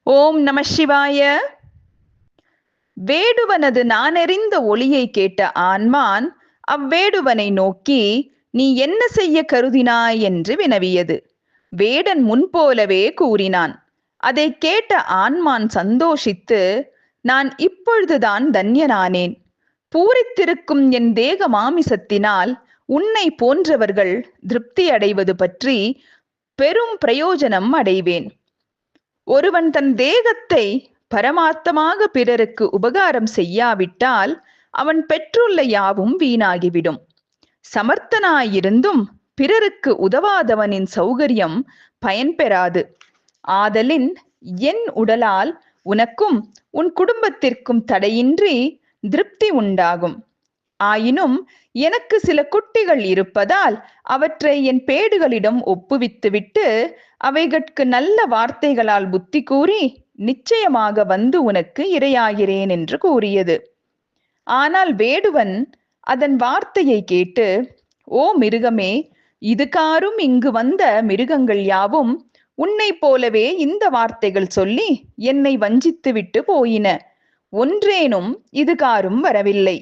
ஓம் நம சிவாய. வேடுவனது நானறிந்த ஒளியை கேட்ட ஆன்மான் அவ்வேடுவனை நோக்கி, நீ என்ன செய்ய கருதினாய் என்று வினவியது. வேடன் முன்போலவே கூறினான். அதை கேட்ட ஆன்மான் சந்தோஷித்து, நான் இப்பொழுதுதான் தன்யனானேன். பூரித்திருக்கும் என் தேக மாமிசத்தினால் உன்னை போன்றவர்கள் திருப்தி அடைவது பற்றி பெரும் பிரயோஜனம் அடைவேன். ஒருவன் தன் தேகத்தை பரமார்த்தமாக பிறருக்கு உபகாரம் செய்யாவிட்டால் அவன் பெற்றுள்ள யாவும் வீணாகிவிடும். சமர்த்தனாயிருந்தும் பிறருக்கு உதவாதவனின் சௌகரியம் பயன்பெறாது. ஆதலின் என் உடலால் உனக்கும் உன் குடும்பத்திற்கும் தடையின்றி திருப்தி உண்டாகும். ஆயினும் எனக்கு சில குட்டிகள் இருப்பதால் அவற்றை என் பேடுகளிடம் ஒப்புவித்துவிட்டு அவைகட்கு நல்ல வார்த்தைகளால் புத்தி கூறி நிச்சயமாக வந்து உனக்கு இரையாகிறேன் என்று கூறியது. ஆனால் வேடுவன் அதன் வார்த்தையை கேட்டு, ஓ மிருகமே, இதுகாரும் இங்கு வந்த மிருகங்கள் யாவும் உன்னை போலவே இந்த வார்த்தைகள் சொல்லி என்னை வஞ்சித்து விட்டு போயின. ஒன்றேனும் இதுகாரும் வரவில்லை.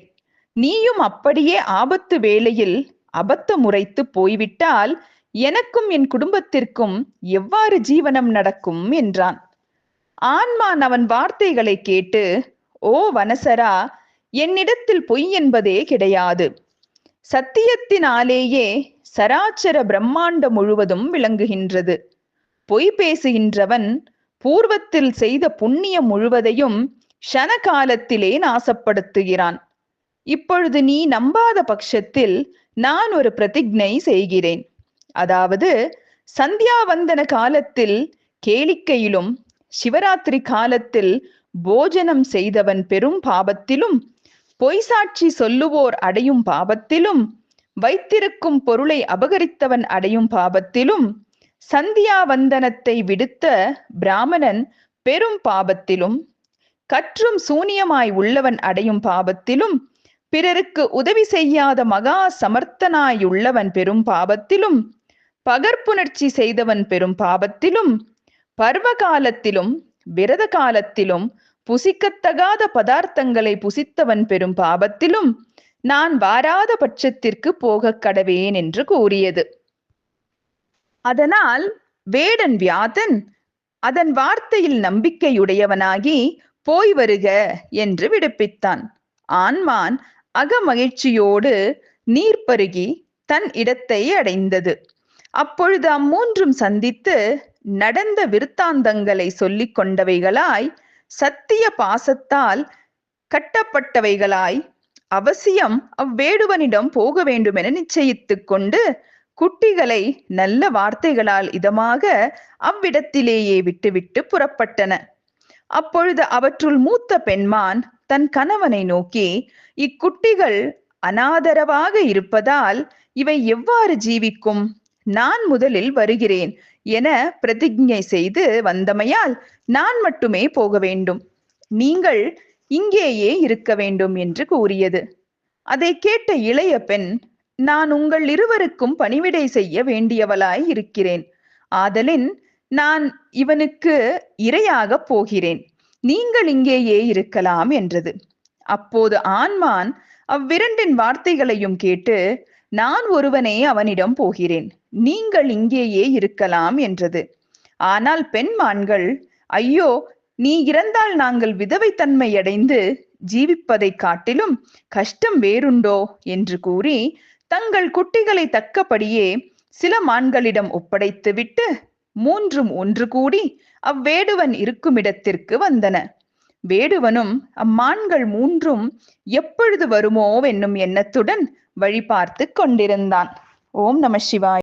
நீயும் அப்படியே ஆபத்து வேளையில் அபத்த முறைத்து போய்விட்டால் எனக்கும் என் குடும்பத்திற்கும் எவ்வாறு ஜீவனம் நடக்கும் என்றான். ஆன்மான் அவன் வார்த்தைகளை கேட்டு, ஓ வனசரா, என்னிடத்தில் பொய் என்பதே கிடையாது. சத்தியத்தினாலேயே சராச்சர பிரம்மாண்டம் முழுவதும் விளங்குகின்றது. பொய் பேசுகின்றவன் பூர்வத்தில் செய்த புண்ணியம் முழுவதையும் க்ஷண காலத்திலே நாசப்படுத்துகிறான். இப்பொழுது நீ நம்பாத பட்சத்தில் நான் ஒரு பிரதிஜ்ஞை செய்கிறேன். அதாவது, சந்தியாவந்தன காலத்தில் கேளிக்கையிலும் சிவராத்திரி காலத்தில் போஜனம் செய்தவன் பெரும் பாபத்திலும், பொய் சாட்சி சொல்லுவோர் அடையும் பாபத்திலும், வைத்திருக்கும் பொருளை அபகரித்தவன் அடையும் பாபத்திலும், சந்தியாவந்தனத்தை விடுத்த பிராமணன் பெரும் பாபத்திலும், கற்றும் சூனியமாய் உள்ளவன் அடையும் பாபத்திலும், பிறருக்கு உதவி செய்யாத மகா சமர்த்தனாயுள்ளவன் பெரும் பாபத்திலும், பகற்புணர்ச்சி செய்தவன் பெரும் பாபத்திலும், பர்வ காலத்திலும் விரத காலத்திலும் புசிக்கத்தகாத பதார்த்தங்களை புசித்தவன் பெரும் பாபத்திலும் நான் வாராத பட்சத்திற்கு போக கடவேன் என்று கூறியது. அதனால் வேடன் வியாதன் அதன் வார்த்தையில் நம்பிக்கையுடையவனாகி போய் வருக என்று விடுப்பித்தான். ஆன்மான் அகமகிழ்ச்சியோடு நீர் பருகி தன் இடத்தை அடைந்தது. அப்பொழுது அம்மூன்றும் சந்தித்து நடந்த விருத்தாந்தங்களை சொல்லிக் கொண்டவைகளாய், சத்திய பாசத்தால் கட்டப்பட்டவைகளாய், அவசியம் அவ்வேடுவனிடம் போக வேண்டுமென நிச்சயித்துக் கொண்டு குட்டிகளை நல்ல வார்த்தைகளால் இதமாக அவ்விடத்திலேயே விட்டுவிட்டு புறப்பட்டன. அப்பொழுது அவற்றுள் மூத்த பெண்மான் தன் கணவனை நோக்கி, இக்குட்டிகள் அனாதரவாக இருப்பதால் இவை எவ்வாறு ஜீவிக்கும்? நான் முதலில் வருகிறேன் என பிரதிஜ்ஞை செய்து வந்தமையால் நான் மட்டுமே போக வேண்டும். நீங்கள் இங்கேயே இருக்க வேண்டும் என்று கூறியது. அதை கேட்ட இளைய பெண், நான் உங்கள் இருவருக்கும் பணிவிடை செய்ய வேண்டியவளாய் இருக்கிறேன். ஆதலின் நான் இவனுக்கு இரையாக போகிறேன். நீங்கள் இங்கேயே இருக்கலாம் என்றது. அப்போது ஆன்மான் அவ்விரண்டின் வார்த்தைகளையும் கேட்டு, நான் ஒருவனே அவனிடம் போகிறேன், நீங்கள் இங்கேயே இருக்கலாம் என்றது. ஆனால் பெண்மான்கள், ஐயோ, நீ இறந்தால் நாங்கள் விதவைத்தன்மை அடைந்து ஜீவிப்பதை காட்டிலும் கஷ்டம் வேறுண்டோ என்று கூறி தங்கள் குட்டிகளை தக்கபடியே சில மான்களிடம் ஒப்படைத்துவிட்டு மூன்றும் ஒன்று கூடி அவ்வேடுவன் இருக்குமிடத்திற்கு வந்தன. வேடுவனும் அம்மான்கள் மூன்றும் எப்பொழுது வருமோ என்னும் எண்ணத்துடன் வழி பார்த்து கொண்டிருந்தான். ஓம் நம சிவாய.